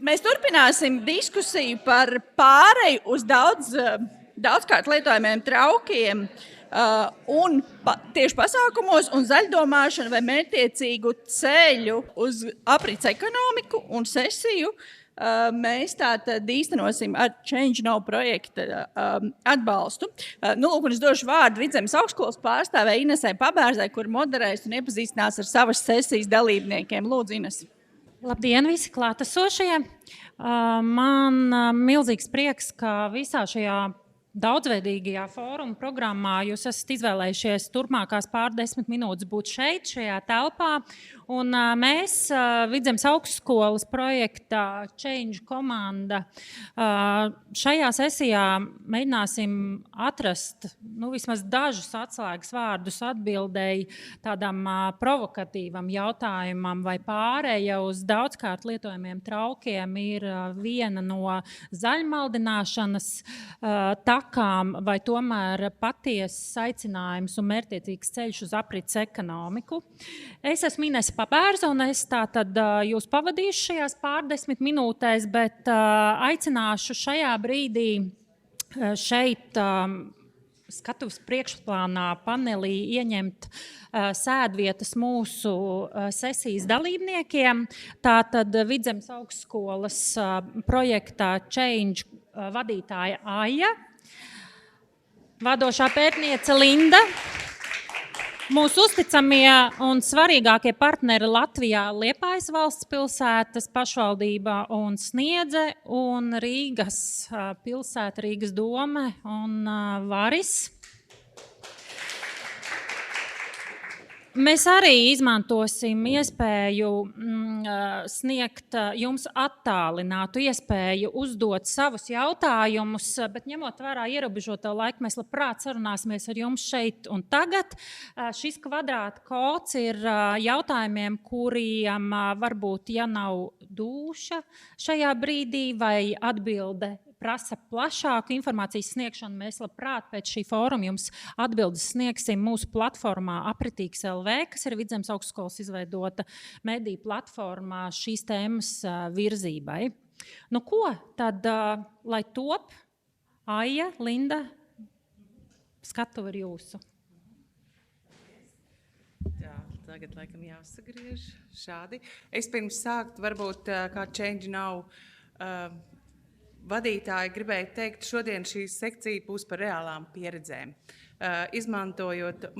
Mēs turpināsim diskusiju par pāreju uz daudzkārt lietojamiem traukiem un tieši pasākumos un zaļdomāšanu vai mērķtiecīgu ceļu uz aprits ekonomiku un sesiju. Mēs tātad īstenosim ar Change Now projekta atbalstu. Lūk, un es došu vārdu Vidzemes augstskolas pārstāvei Inesei Pabērzai, kur moderēs un iepazīstinās ar savas sesijas dalībniekiem. Lūdzu, Ines. Labdien, visi klātesošie! Man milzīgs prieks, ka visā šajā daudzveidīgajā fóruma programmā jūs esat izvēlējušies turpmākās pārdesmit minūtes būt šeit, šajā telpā. Un mēs, Vidzemes augstskolas projekta Change komanda, šajā sesijā mēģināsim atrast vismaz dažus atslēgas vārdus atbildēji tādam provokatīvam jautājumam, vai pārēja uz daudzkārt lietojamiem traukiem ir viena no zaļmaldināšanas takām, vai tomēr patiesas aicinājums un mērķtiecīgs ceļš uz aprits ekonomiku. Es esmu Inese Pabērza, un es tātad jūs pavadīšu šajās pārdesmit minūtēs, bet aicināšu šajā brīdī šeit skatuves priekšplānā panelī ieņemt sēdvietas mūsu sesijas dalībniekiem. Tātad Vidzemes augstskolas projekta Change vadītāja Aija, vadošā pētniece Linda, mūsu uzticamie un svarīgākie partneri Latvijā Liepājas valsts pilsētas pašvaldība un Sniedze un Rīgas pilsēta, Rīgas dome un Varis. Mēs arī izmantosim iespēju sniegt jums attālinātu iespēju uzdot savus jautājumus, bet ņemot vērā ierobežoto laiku, mēs labprāt sarunāsimies ar jums šeit un tagad. Šis kvadrāta kods ir jautājumiem, kuriem varbūt, ja nav dūša šajā brīdī vai atbilde prasa plašāku informācijas sniegšanu, mēs labprāt pēc šī fóruma jums atbildes sniegsim mūsu platformā Apritīgs LV, kas ir Vidzemes augstskolas izveidota mediju platformā šīs tēmas virzībai. Ko tad, lai top, Aija, Linda, skatuve ir jūsu? Jā, tagad laikam jāsagriež šādi. Es pirms sākt varbūt kā Change Now vadītāji gribēju teikt, šodien šī sekcija būs par reālām pieredzēm. Izmantojiet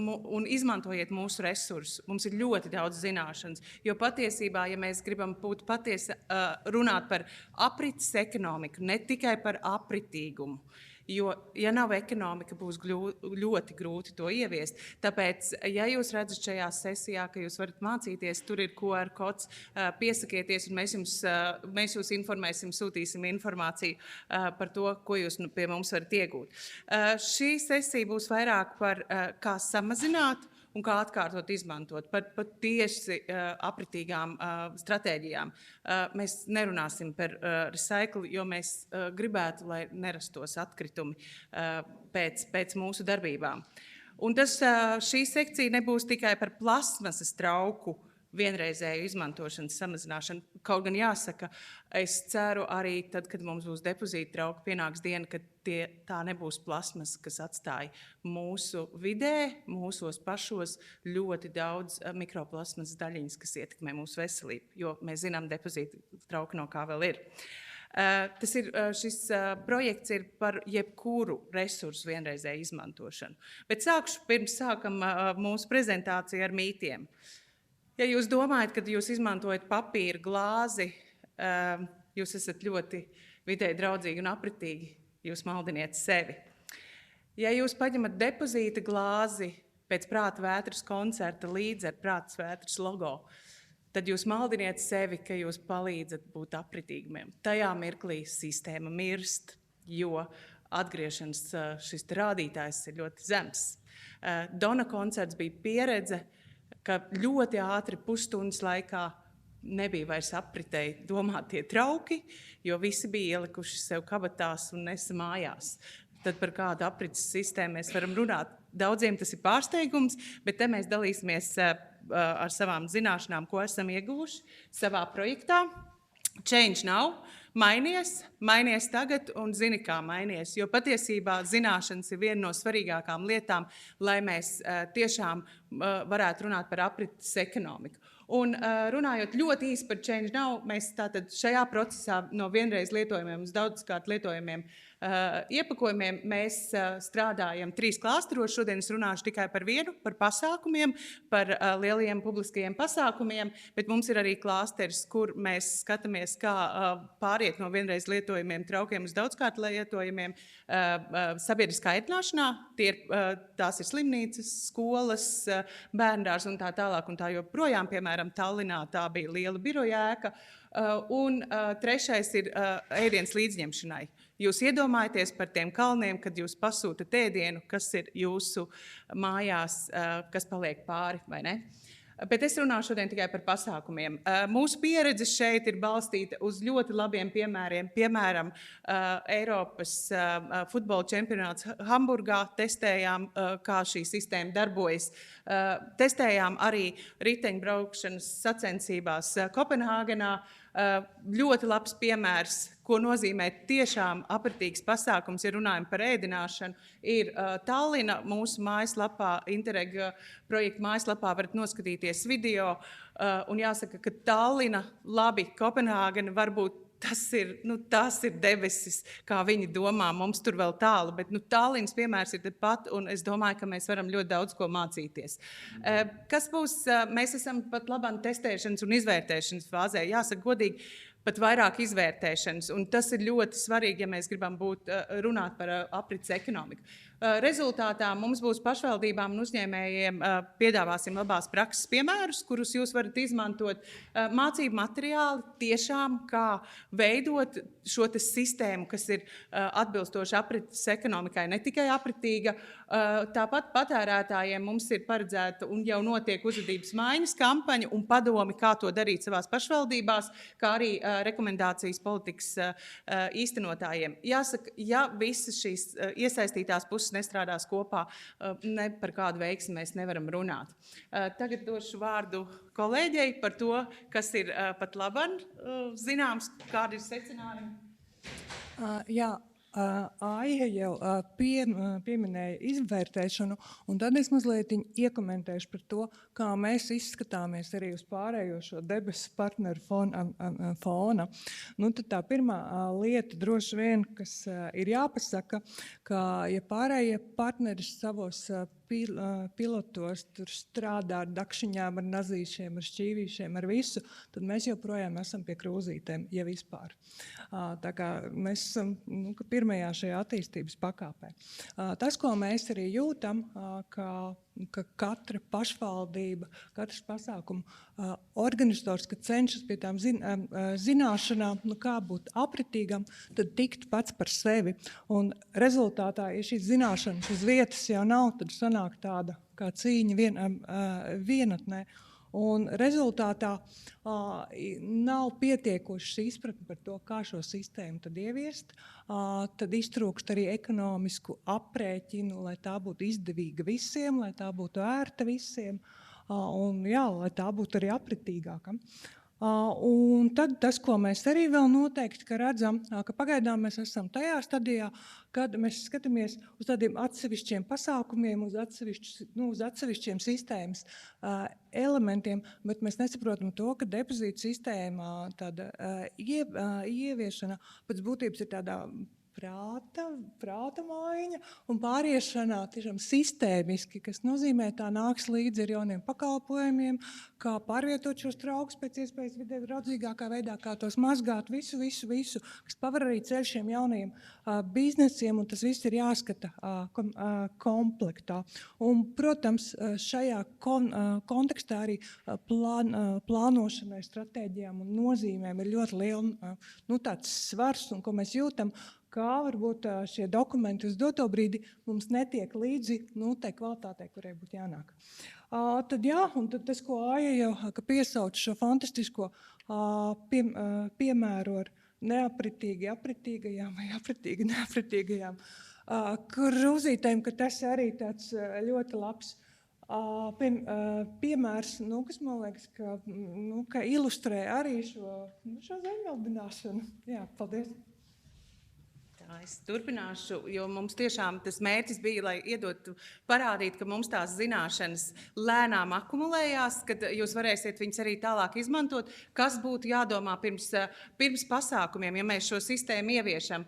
mūsu resursus. Mums ir ļoti daudz zināšanas, jo patiesībā, ja mēs gribam būt runāt par aprits ekonomiku, ne tikai par apritīgumu, jo, ja nav ekonomika, būs ļoti grūti to ieviest. Tāpēc, ja jūs redzat šajā sesijā, ka jūs varat mācīties, tur ir QR kods, piesakieties, un mēs jūs informēsim, sūtīsim informāciju par to, ko jūs pie mums varat iegūt. Šī sesija būs vairāk par kā samazināt un kā atkārtot izmantot, par tieši apritīgām stratēģijām. Mēs nerunāsim par recycle, jo mēs gribētu, lai nerastos atkritumi pēc mūsu darbībām. Un šī sekcija nebūs tikai par plasmasas trauku vienreizēju izmantošanas samazināšanu. Kaut gan jāsaka, es ceru arī tad, kad mums būs depozīta trauki, pienāks diena, kad tā nebūs plasmas, kas atstāja mūsu vidē, mūsos pašos ļoti daudz mikroplasmas daļiņas, kas ietekmē mūsu veselību, jo mēs zinām, depozīta trauki no kā vēl ir. Šis projekts ir par jebkuru resursu vienreizēju izmantošanu. Bet pirms sākam mūsu prezentāciju ar mītiem. Ja jūs domājat, ka jūs izmantojat papīra glāzi, jūs esat ļoti vidēji draudzīgi un apritīgi, jūs maldiniet sevi. Ja jūs paņemat depozīta glāzi pēc Prāta vētras koncerta līdz ar Prātas vētras logo, tad jūs maldiniet sevi, ka jūs palīdzat būt apritīgumiem. Tajā mirklī sistēma mirst, jo atgriešanas šis rādītājs ir ļoti zems. Dona koncerts bija pieredze, ka ļoti ātri pusstundas laikā nebija vairs apritēji domātie trauki, jo visi bija ielikuši sev kabatās un nesa mājās. Tad par kādu aprits sistēmu mēs varam runāt. Daudziem tas ir pārsteigums, bet te mēs dalīsimies ar savām zināšanām, ko esam ieguvuši savā projektā. Change Now Mainies tagad un zini, kā mainies. Jo patiesībā zināšanas ir viena no svarīgākām lietām, lai mēs tiešām varētu runāt par aprites ekonomiku. Un runājot ļoti īsi par Change Now, mēs tātad šajā procesā no vienreiz lietojumiem uz daudzkārt lietojumiem iepakojumiem mēs strādājam 3 klāsteros. Šodien es runāšu tikai par vienu, par pasākumiem, par lielajiem publiskajiem pasākumiem, bet mums ir arī klāsteris, kur mēs skatāmies, kā pāriet no vienreiz lietojumiem traukiem uz daudzkārt lietojumiem sabiedriskā ētināšanā. Tās ir slimnīcas, skolas, bērndārs un tā tālāk un tā joprojām. Piemēram, Tallinā tā bija liela biroja ēka. Un trešais ir ēdienas līdzņemšanai. Jūs iedomājaties par tiem kalniem, kad jūs pasūtat ēdienu, kas ir jūsu mājās, kas paliek pāri, vai ne? Bet es runāšu šodien tikai par pasākumiem. Mūsu pieredze šeit ir balstīta uz ļoti labiem piemēriem. Piemēram, Eiropas futbola čempionāts Hamburgā testējām, kā šī sistēma darbojas. Testējām arī riteņbraukšanas sacensībās Kopenhāgenā. Ļoti labs piemērs, ko nozīmē tiešām apritīgs pasākums, ja runājam par ēdināšanu, ir Tallina mūsu mājaslapā, Interreg projekta mājaslapā varat noskatīties video. Un jāsaka, ka Tallina, labi, Kopenhāgena varbūt tas ir debesis, kā viņi domā, mums tur vēl tālu, bet Tallinas piemērs ir tepat, un es domāju, ka mēs varam ļoti daudz ko mācīties. Kas būs, mēs esam pat labāk testēšanas un izvērtēšanas fāzē, jāsaka godīgi, pat vairāk izvērtēšanas, un tas ir ļoti svarīgi, ja mēs gribam runāt par aprits ekonomiku. Rezultātā mums būs pašvaldībām un uzņēmējiem piedāvāsim labās prakses piemērus, kurus jūs varat izmantot. Mācību materiāli tiešām, kā veidot šo sistēmu, kas ir atbilstoši aprites ekonomikai, ne tikai apritīga. Tāpat patērētājiem mums ir paredzēta un jau notiek uzvedības maiņas kampaņa un padomi, kā to darīt savās pašvaldībās, kā arī rekomendācijas politikas īstenotājiem. Jāsaka, ja visas šīs iesaistītās puses nestrādās kopā, ne par kādu veiksmi mēs nevaram runāt. Tagad došu vārdu kolēģei par to, kas ir pat labam zināms, kādi ir secinājumi. Jā. Aija jau pieminēja izvērtēšanu, un tad es mazliet iekomentēšu par to, kā mēs izskatāmies arī uz pārējo šo debesu partneru fona. Tad tā pirmā lieta droši vien, kas ir jāpasaka, ka ja pārējie partneri savos pilotos tur strādā ar dakšiņām, ar nazīšiem, ar šķīvīšiem, ar visu, tad mēs joprojām esam pie krūzītēm, ja vispār. Tā kā mēs esam pirmajā šajā attīstības pakāpē. Tas, ko mēs arī jūtam, ka katra pašvaldība, katrs pasākumu organizators, kad cenšas pie tām zināšanām, kā būt apritīgam, tad tikt pats par sevi. Un rezultātā, ja šīs zināšanas uz vietas jau nav, tad sanāk tāda kā cīņa vienatnē. Un rezultātā nav pietiekoši izpratne par to, kā šo sistēmu tad ieviest. Tad iztrūkst arī ekonomisku aprēķinu, lai tā būtu izdevīga visiem, lai tā būtu ērta visiem, un jā, lai tā būtu arī apritīgāka. Un tad tas, ko mēs arī vēl noteikti redzam, ka pagaidām mēs esam tajā stadijā, kad mēs skatāmies uz tādiem atsevišķiem pasākumiem, uz atsevišķiem sistēmas elementiem, bet mēs nesaprotam to, ka depozītu sistēmā tāda ieviešana pēc būtības ir tādā prāta maiņa un pāriešanā tiešām sistēmiski, kas nozīmē, tā nāks līdzi ar jauniem pakalpojumiem, kā pārvietot šos traukus pēc iespējas vidē draudzīgākā veidā, kā tos mazgāt, visu, kas paver arī ceļ šiem jaunajiem biznesiem, un tas viss ir jāskata komplektā. Un, protams, šajā kontekstā arī plānošanai, stratēģijām un nozīmēm ir ļoti liela tāds svars, un ko mēs jūtam, kā varbūt šie dokumenti uz doto brīdi mums netiek līdzi tai kvalitātei, kurai būtu jānāk. Tad jā, un tad tas, ko Aija jau piesauc šo fantastisko piemēru ar neapritīgi apritīgajām vai apritīgi neapritīgajām krūzītēm, ka tas arī tāds ļoti labs Piemērs, kas man liekas, ka ilustrē arī šo zaļmaldināšanu. Jā, paldies. Es turpināšu, jo mums tiešām tas mērķis bija, lai parādīt, ka mums tās zināšanas lēnām akumulējās, kad jūs varēsiet viņas arī tālāk izmantot. Kas būtu jādomā pirms pasākumiem, ja mēs šo sistēmu ieviešam?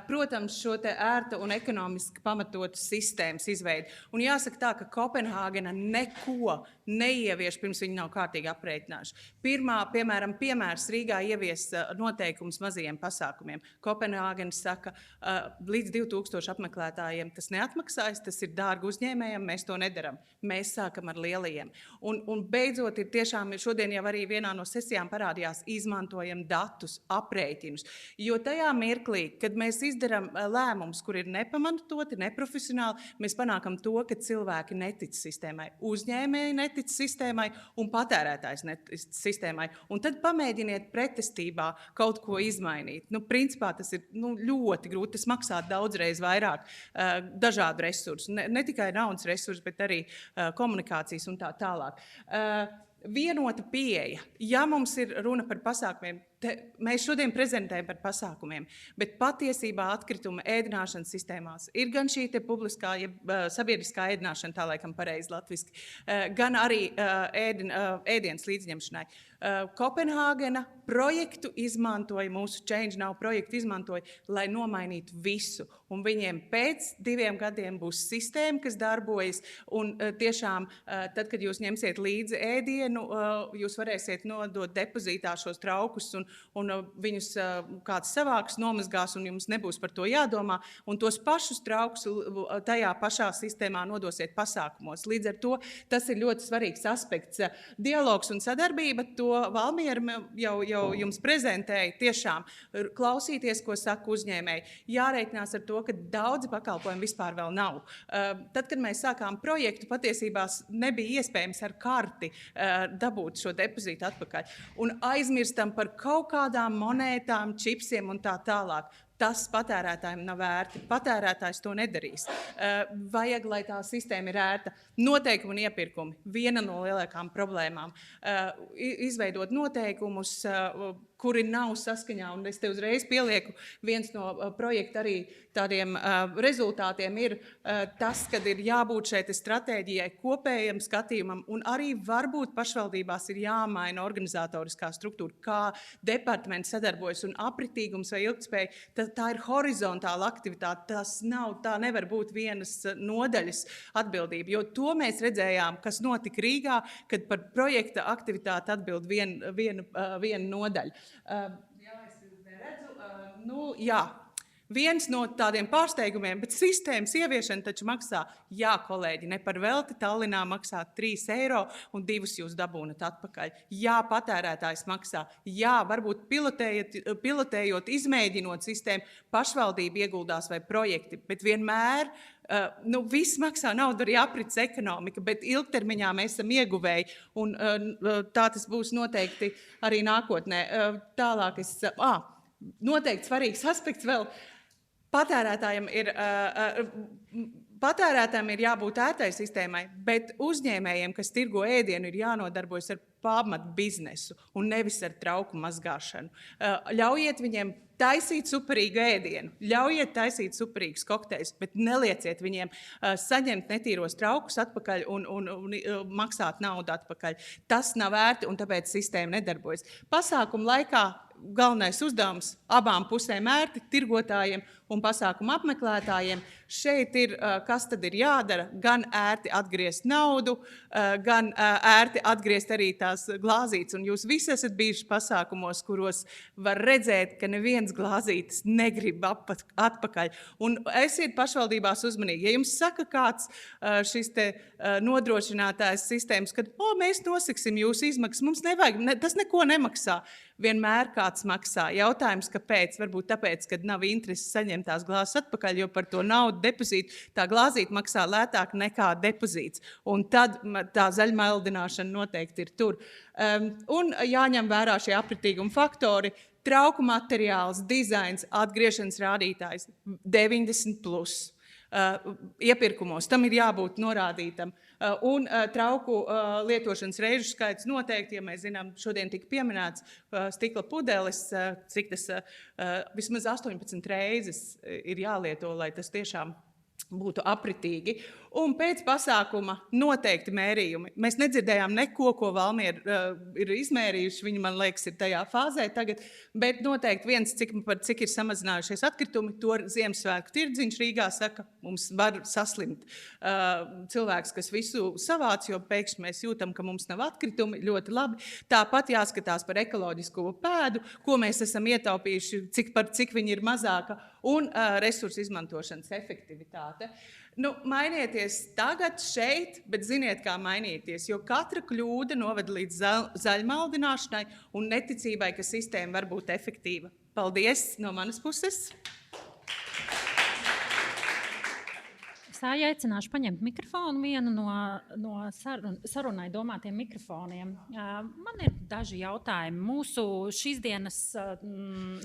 Protams, šo te ērta un ekonomiski pamatotu sistēmas izveidi. Un jāsaka tā, ka Kopenhāgena neko neievieš, pirms viņi nav kārtīgi aprēķinājuši. Piemērs Rīgā ievies noteikums mazajiem pasākumiem. Kopenhāgena saka, līdz 2000 apmeklētājiem tas neatmaksājas, tas ir dārgi uzņēmējiem, mēs to nedaram. Mēs sākam ar lielajiem. Un beidzot ir tiešām, šodien jau arī vienā no sesijām parādījās, izmantojam datus, aprēķinus. Jo tajā mirklī, kad mēs izdaram lēmumus, kur ir nepamatoti, neprofesionāli, mēs panākam to, ka cilvēki netic sistēmai, uzņēmēji netic sistēmai un patērētājs netic sistēmai. Un tad pamēģiniet pretestībā kaut ko izmainīt. Principā tas ir ļoti grūti, tas maksā daudzreiz vairāk dažādu resursu. Ne tikai naudas resursu, bet arī komunikācijas un tā tālāk. Vienota pieeja. Ja mums ir runa par pasākumiem, mēs šodien prezentējam par pasākumiem, bet patiesībā atkrituma ēdināšanas sistēmās ir gan šī te publiskā, sabiedriskā ēdināšana, tā laikam pareizi latviski, gan arī ēdienas līdzņemšanai. Kopenhāgena projektu izmantoja, mūsu Change Now projektu izmantoja, lai nomainītu visu. Un viņiem pēc 2 gadiem būs sistēma, kas darbojas, un tiešām tad, kad jūs ņemsiet līdzi ēdienu, jūs varēsiet nodot depozītā šos traukus, un viņus kāds savāks, nomazgās, un jums nebūs par to jādomā, un tos pašus traukus tajā pašā sistēmā nodosiet pasākumos. Līdz ar to tas ir ļoti svarīgs aspekts. Dialogs un sadarbība, to Valmiera jau jums prezentēja, tiešām klausīties, ko saka uzņēmēji. Jāreikinās ar to, ka daudzi pakalpojumi vispār vēl nav. Tad, kad mēs sākām projektu, patiesībā nebija iespējams ar karti dabūt šo depozītu atpakaļ. Un aizmirstam par kaut kādām monētām, čipsiem un tā tālāk. Tas patērētājiem nav ērti. Patērētājs to nedarīs. Vajag, lai tā sistēma ir ērta. Noteikumi un iepirkumi. Viena no lielākām problēmām. Izveidot noteikumus, kuri nav saskaņā, un es te uzreiz pielieku, viens no projekta arī tādiem rezultātiem ir tas, kad ir jābūt šeit stratēģijai, kopējam skatījumam, un arī varbūt pašvaldībās ir jāmaina organizatoriskā struktūra, kā departamenti sadarbojas, un apritīgums vai ilgtspēja, tā ir horizontāla aktivitāte, tā nevar būt vienas nodaļas atbildība, jo to mēs redzējām, kas notika Rīgā, kad par projekta aktivitāti atbild viena nodaļa. Jā, es neredzu. Jā. Viens no tādiem pārsteigumiem, bet sistēmas ieviešana taču maksā, jā, kolēģi, ne par velti Tallinā maksā 3 eiro un 2 jūs dabūnat atpakaļ. Jā, patērētājs maksā, jā, varbūt pilotējot, izmēģinot sistēmu, pašvaldība ieguldās vai projekti, bet vienmēr viss maksā naudu arī aprits ekonomika, bet ilgtermiņā mēs esam ieguvēji, un tā tas būs noteikti arī nākotnē. Tālāk noteikti svarīgs aspekts vēl. Patērētājiem ir jābūt ērtai sistēmai, bet uzņēmējiem, kas tirgo ēdienu, ir jānodarbojas ar pamatu biznesu un nevis ar trauku mazgāšanu. Ļaujiet viņiem taisīt superīgu ēdienu, ļaujiet taisīt superīgus kokteļus, bet nelieciet viņiem saņemt netīros traukus atpakaļ un maksāt naudu atpakaļ. Tas nav ērti un tāpēc sistēma nedarbojas. Pasākumu laikā galvenais uzdevums abām pusēm ērti, tirgotājiem un pasākumu apmeklētājiem. Šeit ir, kas tad ir jādara, gan ērti atgriezt naudu, gan ērti atgriezt arī tās glāzītes. Un jūs visi esat bijuši pasākumos, kuros var redzēt, ka neviens glāzītes negrib atpakaļ. Un esiet pašvaldībās uzmanīgi. Ja jums saka kāds šis te nodrošinātājs sistēmas, kad mēs nosiksim jūsu izmaksas, mums nevajag, tas neko nemaksā. Vienmēr kāds maksā. Jautājums, kāpēc? Varbūt tāpēc, kad nav interesi saņemt tās glāzes atpakaļ, jo par to naudu depozītu tā glāzīte maksā lētāk nekā depozīts. Un tad tā zaļmaldināšana noteikti ir tur. Un jāņem vērā šie apritīguma faktori. Trauku materiāls, dizains, atgriešanas rādītājs 90+. Iepirkumos tam ir jābūt norādītam. Un trauku lietošanas reižu skaits noteikti, ja mēs zinām, šodien tika pieminēts stikla pudeles, cik tas vismaz 18 reizes ir jālieto, lai tas tiešām būtu apritīgi. Un pēc pasākuma noteikti mērījumi. Mēs nedzirdējām neko, ko Valmiera ir izmērījuši. Viņi, man liekas, ir tajā fāzē tagad. Bet noteikti viens, cik ir samazinājušies atkritumi, to Ziemassvētku tirdziņš Rīgā saka, mums var saslimt cilvēks, kas visu savāc, jo pēkšņi mēs jūtam, ka mums nav atkritumi. Ļoti labi. Tāpat jāskatās par ekoloģisko pēdu, ko mēs esam ietaupījuši, cik viņi ir mazāka, un resursu izmantošanas efektivitāte. Mainieties tagad šeit, bet ziniet, kā mainīties, jo katra kļūda noved līdz zaļmaldināšanai un neticībai, ka sistēma var būt efektīva. Paldies no manas puses! Es aicināšu paņemt mikrofonu, vienu no sarunai domātiem mikrofoniem. Man ir daži jautājumi. Mūsu šīs dienas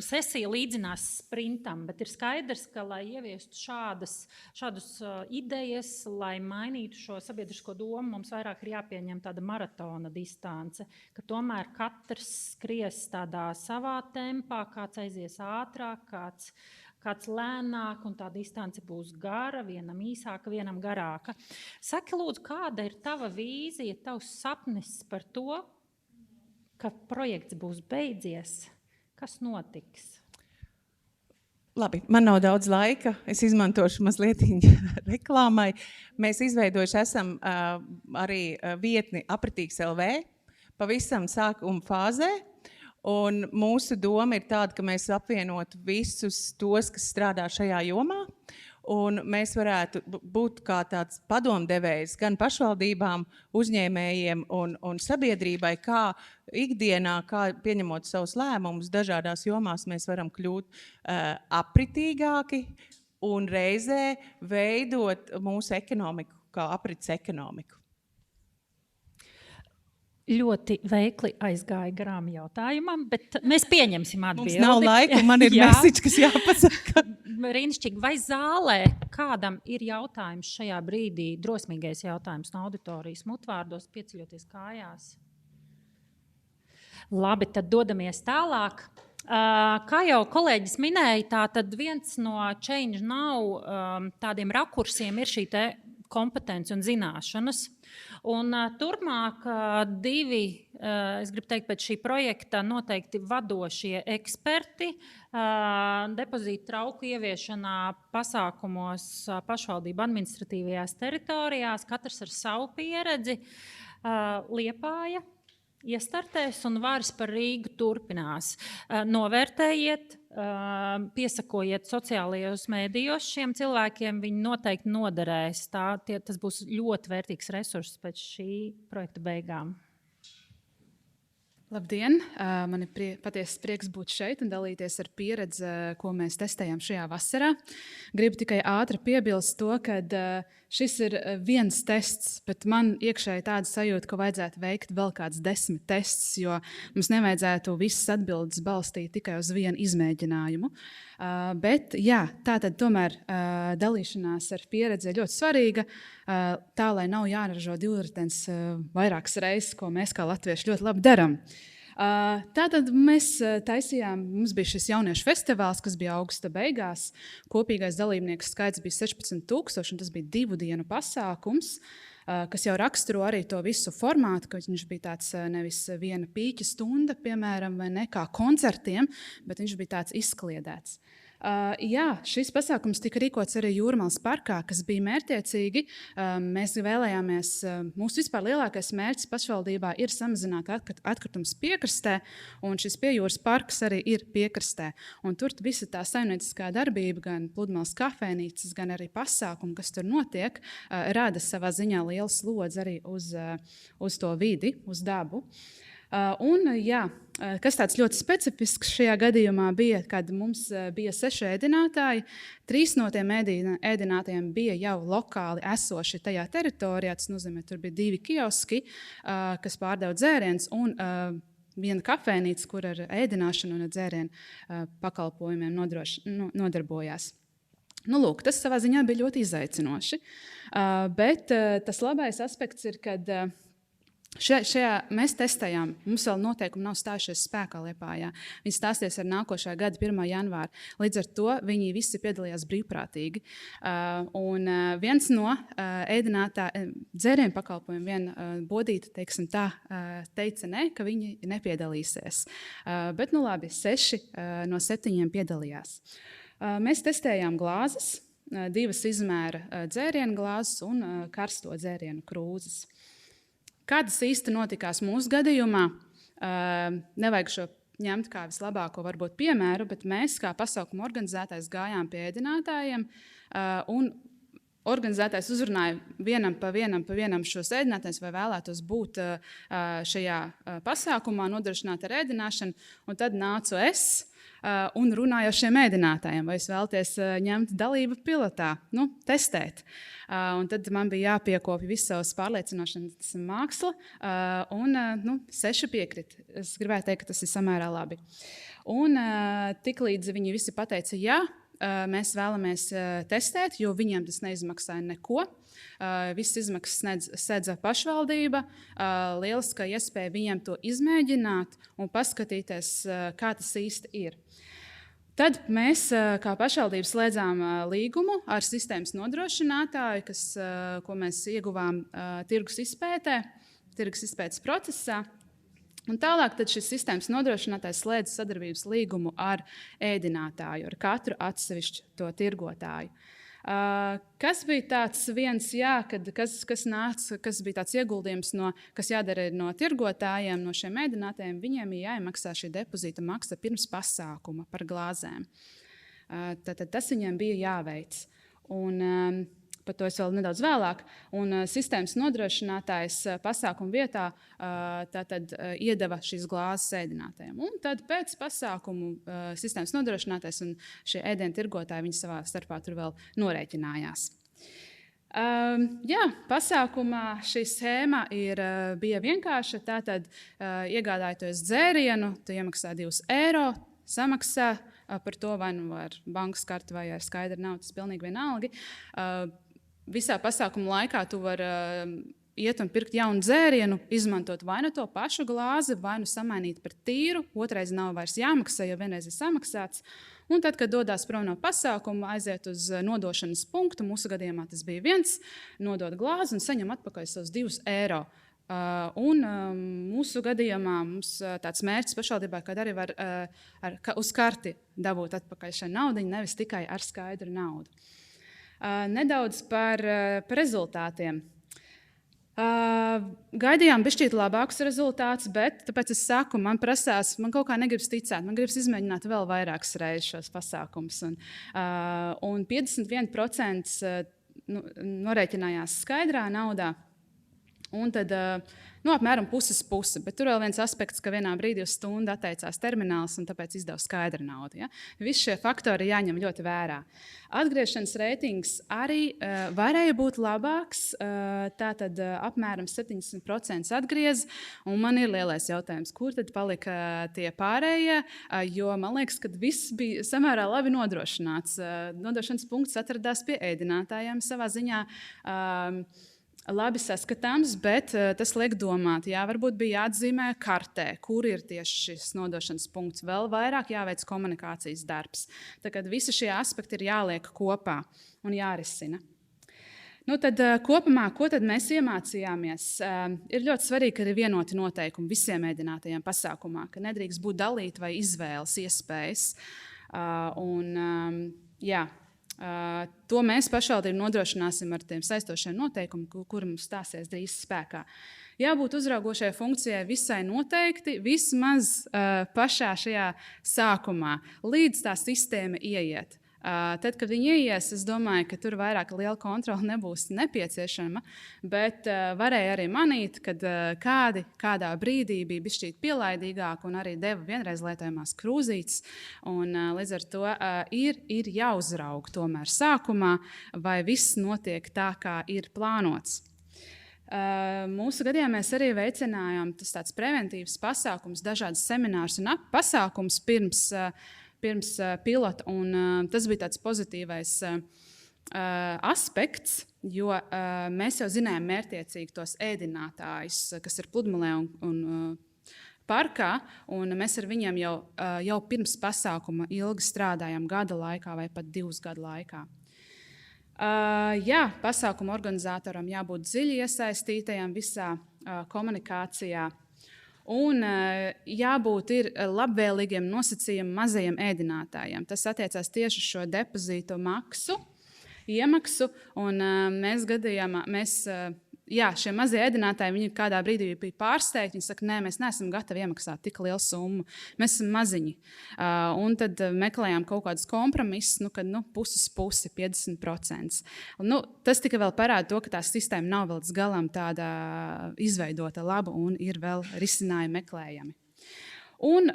sesija līdzinās sprintam, bet ir skaidrs, ka, lai ieviestu šādus idejas, lai mainītu šo sabiedrisko domu, mums vairāk ir jāpieņem tāda maratona distance, ka tomēr katrs skries tādā savā tempā, kāds aizies ātrāk, kāds lēnāk, un tā distance būs gara, vienam īsāka, vienam garāka. Saki, lūdzu, kāda ir tava vīzija, tavs sapnis par to, ka projekts būs beidzies? Kas notiks? Labi, man nav daudz laika. Es izmantošu mazliet reklāmai. Mēs izveidojuši esam arī vietni Apritīgs LV, pavisam sākuma fāzē. Un mūsu doma ir tāda, ka mēs apvienotu visus tos, kas strādā šajā jomā, un mēs varētu būt kā tāds padomdevējs gan pašvaldībām, uzņēmējiem un sabiedrībai, kā ikdienā, kā pieņemot savus lēmumus dažādās jomās, mēs varam kļūt apritīgāki un reizē veidot mūsu ekonomiku kā aprits ekonomiku. Ļoti veikli aizgāja garām jautājumam, bet mēs pieņemsim atbildi. Mums nav laika, man ir message, kas jāpasaka. Rīnišķīgi, vai zālē kādam ir jautājums šajā brīdī, drosmīgais jautājums no auditorijas mutvārdos, pieceļoties kājās? Labi, tad dodamies tālāk. Kā jau kolēģis minēja, tad viens no Change Now tādiem rakursiem ir šī te kompetence un zināšanas. Un turpmāk divi, es gribu teikt, pēc šī projekta noteikti vadošie eksperti depozītu trauku ieviešanā pasākumos pašvaldību administratīvajās teritorijās, katrs ar savu pieredzi. Liepāja iestartēs un Varis par Rīgu turpinās. Novērtējiet, piesakojiet sociālajos mēdījos šiem cilvēkiem, viņi noteikti noderēs. Tas būs ļoti vērtīgs resurss pēc šī projekta beigām. Labdien! Man ir patiesas prieks būt šeit un dalīties ar pieredzi, ko mēs testējam šajā vasarā. Gribu tikai ātri piebilst to, ka šis ir viens tests, bet man iekšēji tāda sajūta, ka vajadzētu veikt vēl kāds 10 tests, jo mums nevajadzētu visas atbildes balstīt tikai uz vienu izmēģinājumu. Bet jā, tātad tomēr dalīšanās ar pieredzi ir ļoti svarīga, tā, lai nav jāražo divritens vairākas reizes, ko mēs kā latvieši ļoti labi darām. Tātad mēs taisījām, mums bija šis jauniešu festivāls, kas bija augusta beigās. Kopīgais dalībnieku skaits bija 16,000, un tas bija 2 dienu pasākums, kas jau raksturo arī to visu formātu, ka viņš bija tāds nevis viena pīķa stunda, piemēram, vai ne kā koncertiem, bet viņš bija tāds izkliedēts. Jā, šis pasākums tika rīkots arī Jūrmales parkā, kas bija mērķiecīgi. Mēs vēlējāmies, mūsu vispār lielākais mērķis pašvaldībā ir samazināt atkritumus piekrastē, un šis piejūras parks arī ir piekrastē. Un tur visa tā saimnieciskā darbība, gan pludmales kafejnīcas, gan arī pasākumi, kas tur notiek, rada savā ziņā lielu slodzi arī uz to vidi, uz dabu. Un, jā, kas tāds ļoti specifisks šajā gadījumā bija, kad mums bija 6 ēdinātāji, 3 no tiem ēdinātājiem bija jau lokāli esoši tajā teritorijā, tas nozīmē, tur bija 2 kioski, kas pārdeva dzērienus, un viena kafejnīca, kur ar ēdināšanu un dzērienu pakalpojumiem nodarbojās. Lūk, tas savā ziņā bija ļoti izaicinoši. Bet tas labais aspekts ir, kad šajā mēs testējām, mums vēl noteikumi nav stājušies spēkā Liepājā. Viņi stāsies ar nākošā gada 1. janvāru. Līdz ar to viņi visi piedalījās brīvprātīgi. Un viens no dzērienu pakalpojumiem, viena bodīta, teiksim tā, teica ne, ka viņi nepiedalīsies. Bet, labi, 6 no 7 piedalījās. Mēs testējām glāzes, 2 izmēra dzērienu glāzes un karsto dzērienu krūzes. Kā tas īsti notikās mūsu gadījumā? Nevajag šo ņemt kā vislabāko varbūt piemēru, bet mēs kā pasākuma organizētājs gājām pie ēdinātājiem un organizētājs uzrunāja vienam pa vienam šos ēdinātājus, vai vēlētos būt šajā pasākumā, nodrošināt ar ēdināšanu, un tad nācu es un runāju ar šiem ēdinātājiem, vai es vēlaties ņemt dalību pilotā, testēt. Un tad man bija jāpiekopja visu savas pārliecināšanas māksla, un 6 piekrit. Es gribēju teikt, ka tas ir samērā labi. Un tiklīdz viņi visi pateica, jā, mēs vēlamies testēt, jo viņiem tas neizmaksāja neko. Visas izmaksas sedza pašvaldība. Lieliska iespēja viņiem to izmēģināt un paskatīties, kā tas īsti ir. Tad mēs, kā pašvaldība, slēdzām līgumu ar sistēmas nodrošinātāju, ko mēs ieguvām tirgus izpētes procesā. Un tālāk šis sistēmas nodrošinātājs slēdz sadarbības līgumu ar ēdinātāju, ar katru atsevišķu to tirgotāju. Kas bija tāds viens, kas bija tāds ieguldījums, kas jādara no tirgotājiem, no šiem ēdinātājiem, viņiem ir jāiemaksā šī depozīta maksa pirms pasākuma par glāzēm. Tad tas viņiem bija jāveic. Un par to es vēl nedaudz vēlāk. Un sistēmas nodrošinātājs pasākuma vietā iedeva šīs glāzes ēdinātājiem. Un tad pēc pasākumu sistēmas nodrošinātājs un šie ēdienu tirgotāji viņi savā starpā tur vēl norēķinājās. Pasākumā šī schēma bija vienkārša. Tātad, iegādājoties dzērienu, tu iemaksā 2 eiro, samaksā par to vai nu ar bankas karti vai ar skaidru naudu, tas pilnīgi vienalga. Visā pasākuma laikā tu vari iet un pirkt jaunu dzērienu, izmantot vai nu to pašu glāzi, vai nu samainīt par tīru. Otrais nav vairs jāmaksā, jo vienreiz ir samaksāts. Un tad, kad dodas prom no pasākuma, aiziet uz nodošanas punktu, mūsu gadījumā tas bija 1, nodot glāzi un saņem atpakaļ savus 2 eiro. Un mūsu gadījumā mums tāds mērķis pašvaldībā, kad arī var uz karti dabūt atpakaļ šo naudu, nevis tikai ar skaidru naudu. Nedaudz par rezultātiem. Gaidījām bišķīt labākus rezultātus, bet tāpēc es saku, man kaut kā negribas ticēt, man gribas izmēģināt vēl vairākas reizes šos pasākumus. Un 51% norēķinājās skaidrā naudā. Un tad apmēram puses puse. Bet tur vēl viens aspekts, ka vienā brīdī uz stundu atteicās termināls un tāpēc izdeva skaidru naudu. Ja? Visi šie faktori jāņem ļoti vērā. Atgriešanas reitings arī varēja būt labāks. Tātad apmēram 70% atgriez. Un man ir lielais jautājums, kur tad palika tie pārējie? Jo man liekas, ka viss bija samērā labi nodrošināts. Nodrošināts punkts atradās pie ēdinātājiem savā ziņā. Labi saskatāms, bet tas liek domāt, varbūt bija jāatzīmē kartē, kur ir tieši šis nodošanas punkts. Vēl vairāk jāveic komunikācijas darbs. Tad visi šie aspekti ir jāliek kopā un jārisina. Tad kopumā, ko tad mēs iemācījāmies? Ir ļoti svarīgi, ka ir vienoti noteikumi visiem ēdinātajiem pasākumā, ka nedrīkst būt dalīta vai izvēles iespējas. To mēs pašvaldību nodrošināsim ar tiem saistošiem noteikumiem, kuri mums stāsies drīz spēkā. Jābūt uzraugošajai funkcijai visai noteikti, vismaz pašā šajā sākumā, līdz tā sistēma ieiet. Tad, kad viņi ieies, es domāju, ka tur vairāk liela kontrole nebūs nepieciešama, bet varēja arī manīt, kad kādā brīdī bija bišķīt pielaidīgāk un arī deva vienreiz lietojamās krūzītes. Un, līdz ar to ir jāuzraug tomēr sākumā, vai viss notiek tā, kā ir plānots. Mūsu gadījumā mēs arī veicinājām tāds preventīvs pasākums, dažādas seminārus un pasākums pirms pilota, un tas bija tāds pozitīvais aspekts, jo mēs jau zinājām mērķtiecīgi tos ēdinātājus, kas ir pludmalē un parkā, un mēs ar viņiem jau pirms pasākuma ilgi strādājām gada laikā vai pat 2 gadu laikā. Jā, pasākuma organizatoram jābūt dziļi iesaistītajam visā komunikācijā, un jābūt labvēlīgiem nosacījumiem mazajiem ēdinātājiem. Tas attiecās tieši uz šo depozītu iemaksu, un šie mazie ēdinātāji, viņi kādā brīdī bija pārsteigti. Viņi saka, nē, mēs neesam gatavi iemaksāt tik lielu summu. Mēs esam maziņi. Un tad meklējām kaut kādus kompromisus, kad pusi 50%. Tas tikai vēl parāda to, ka tā sistēma nav vēl līdz galam tāda izveidota laba un ir vēl risinājumi meklējami. Un,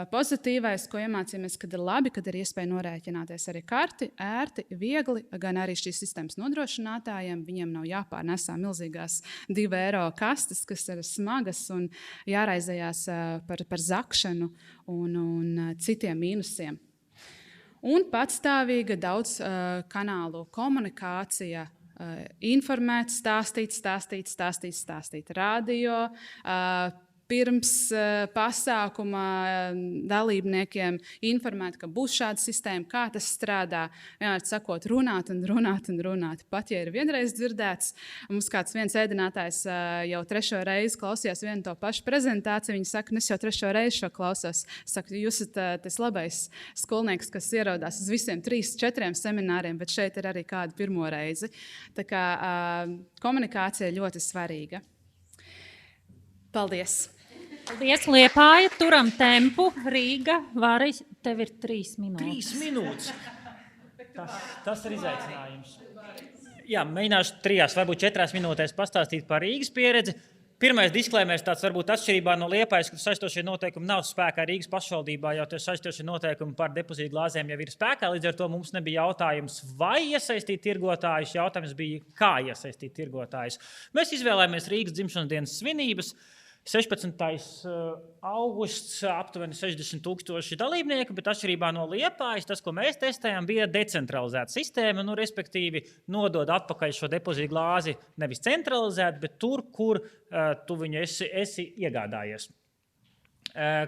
pozitīvais, ko iemācījāmies, kad ir labi, kad ir iespēja norēķināties arī karti, ērti, viegli, gan arī šīs sistēmas nodrošinātājiem. Viņiem nav jāpārnesā milzīgās 2 eiro kastes, kas ir smagas un jāraizējās par zakšanu un citiem mīnusiem. Un patstāvīga daudz kanālu komunikācija, informēt, stāstīt, radio, pirms pasākuma dalībniekiem informēt, ka būs šāda sistēma, kā tas strādā. Vienmēr sakot, runāt. Pat, ja ir vienreiz dzirdēts, mums viens ēdinātājs jau 3. reizi klausījās vienu to pašu prezentāciju. Viņi saka, es jau 3. reizi šo klausos. Saku, jūs esat tas labais skolnieks, kas ierodās uz visiem 3-4 semināriem, bet šeit ir arī kāda 1. reizi. Tā kā komunikācija ļoti svarīga. Paldies! Paldies, Liepāja, turam tempu. Rīga, Vari, tev ir 3 minūtes. 3 minūtes. Tas ir izaicinājums. Jā, mēģināšu 3, varbūt 4 minūtēs pastāstīt par Rīgas pieredzi. Pirmais disklēmērs tāds varbūt atšķirībā no Liepājas, ka saistošie noteikumi nav spēkā Rīgas pašvaldībā, jo tie saistošie noteikumi par depozītu glāzēm jau ir spēkā. Līdz ar to mums nebija jautājums, vai iesaistīt tirgotājus, jautājums bija, kā iesaistīt tirgotājus. Mēs izvēlējāmies Rīgas dzimšanas dienas svinības. 16. augusts, aptuveni 60,000 dalībnieku, bet atšķirībā no Liepājas, tas, ko mēs testējām, bija decentralizēta sistēma, respektīvi nodod atpakaļ šo depozītu glāzi nevis centralizēt, bet tur, kur tu viņu esi iegādājies.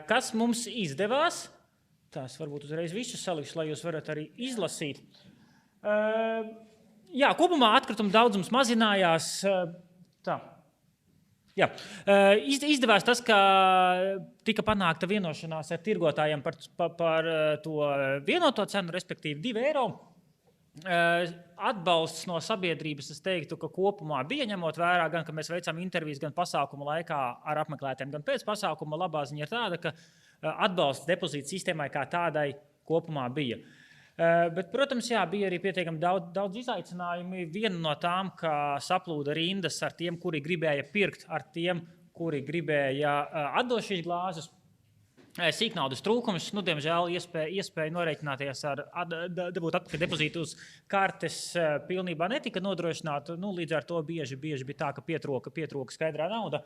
Kas mums izdevās? Tās varbūt uzreiz visu salikšu, lai jūs varat arī izlasīt. Jā, kopumā atkrituma daudzums mazinājās. Tā. Jā. Izdevās tas, ka tika panākta vienošanās ar tirgotājiem par to vienoto cenu, respektīvi 2 eiro. Atbalsts no sabiedrības, es teiktu, ka kopumā bija ņemot vērā, gan, ka mēs veicām intervijas gan pasākuma laikā ar apmeklētājiem, gan pēc pasākuma. Labā ziņa ir tāda, ka atbalsts depozītu sistēmai kā tādai kopumā bija. Bet, protams, jā, bija arī pietiekami daudz izaicinājumu. Viena no tām, ka saplūda rindas ar tiem, kuri gribēja pirkt, ar tiem, kuri gribēja atdot šīs glāzes. Sīknaudas trūkums, diemžēl iespēja norēķināties ar dabūt atpakaļ depozītu uz kartes pilnībā netika nodrošināta. Līdz ar to bieži bija tā, ka pietrūka skaidrā nauda.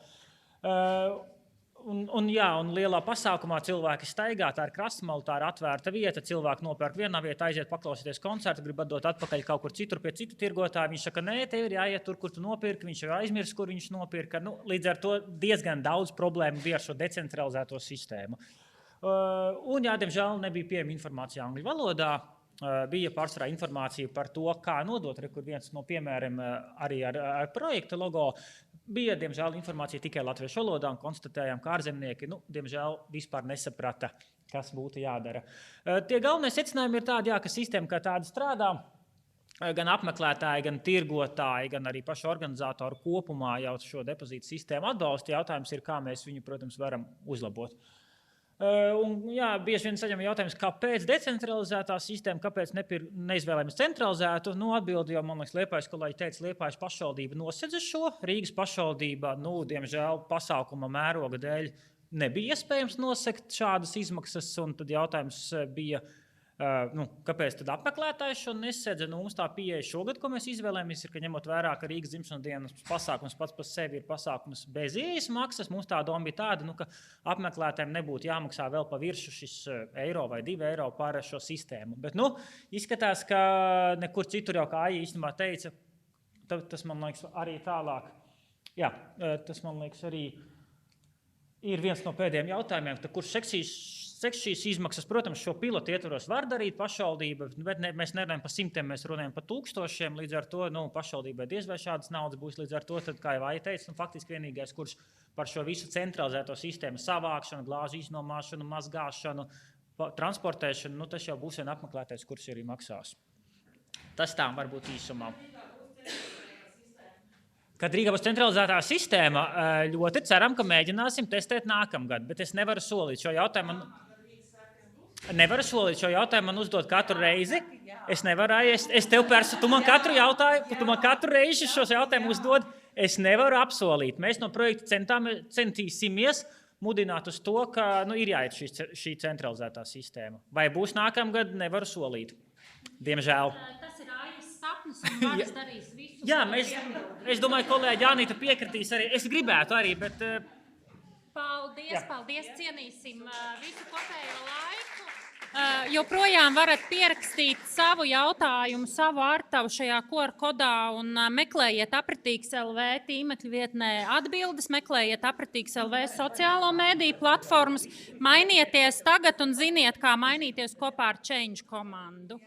Un lielā pasākumā cilvēki staigā, tā ir krastmala, tā ir atvērta vieta, cilvēki nopērk vienā vietā, aiziet paklausīties koncertu, grib atdot atpakaļ kaut kur citur pie citu tirgotāju. Viņš saka, nē, tev ir jāiet tur, kur tu nopirki, viņš jau aizmirst, kur viņš nopirka. Līdz ar to diezgan daudz problēmu bija ar šo decentralizēto sistēmu. Un, diemžēl nebija pieejama informācija angļu valodā. Bija pārsvarā informācija par to, kā nodot, kur viens no piemēriem arī ar projekta logo. Bija, diemžēl, informācija tikai latviešu valodā un konstatējām, ka ārzemnieki, diemžēl, vispār nesaprata, kas būtu jādara. Tie galvenie secinājumi ir tādi, ka sistēma kā tāda strādā. Gan apmeklētāji, gan tirgotāji, gan arī paši organizatori kopumā jau šo depozītu sistēmu atbalsta. Jautājums ir, kā mēs viņu, protams, varam uzlabot. Bieži vien saņem jautājums, kāpēc decentralizētā sistēma, kāpēc neizvēlējamies centralizētu. Atbildi jau, man liekas, Liepājas kolēģi teica, Liepājas pašvaldība nosedza šo. Rīgas pašvaldība, diemžēl, pasākuma mēroga dēļ nebija iespējams nosegt šādas izmaksas, un tad jautājums bija, Kāpēc tad apmeklētājs šo nesedz? Mums tā pieeja šogad, ko mēs izvēlējamies, ir, ka ņemot vērā, ka Rīgas dzimšanas dienas pasākums pats par sevi ir pasākums bez ieejas maksas. Mums tā doma bija tāda, ka apmeklētājiem nebūtu jāmaksā vēl pa viršu šis eiro vai 2 eiro par šo sistēmu. Bet, izskatās, ka nekur citur jau, kā Aija īstenībā teica, tas man liekas arī tālāk. Jā, tas man liekas arī ir viens no pēdējiem jautājumiem, kurš seks šīs izmaksas, protams, šo pilotu ietvaros var darīt pašvaldība, bet mēs nerunājam par 100, mēs runājam par 1000, līdz ar to pašvaldībai diez vai šādas naudas būs, līdz ar to, tad, kā jau Aija teica, faktiski vienīgais, kurš par šo visu centralizēto sistēmu savākšanu, glāžu iznomāšanu, mazgāšanu, transportēšanu, tas jau būs vien apmeklētais, kurš arī maksās. Tas tā varbūt īsumā. Kad Rīgā būs centralizētā sistēma, ļoti ceram, ka mēģināsim testēt nākamgad, bet es nevaru solīt šo jautājumu. Man uzdot katru reizi. Es nevaru, es tev tu man katru reizi šos jautājumus uzdod. Es nevaru apsolīt. Mēs no projekta centīsimies mudināt uz to, ka ir jāiet šī centralizētā sistēma. Vai būs nākamgad, nevaru solīt. Diemžēl. Tas ir Aijas sapnis un Varis darīs visu. Jā, es domāju, kolēģi Jānīta piekritīs arī. Es gribētu arī, bet... Paldies, cienīsim visu kopējo laiku. Joprojām varat pierakstīt savu jautājumu, savu ārtavu šajā QR kodā un meklējiet Apratīgs LV tīmekļa vietnē atbildes, meklējiet Apratīgs LV sociālo mēdīju platformas, mainieties tagad un ziniet, kā mainīties kopā ar Change komandu.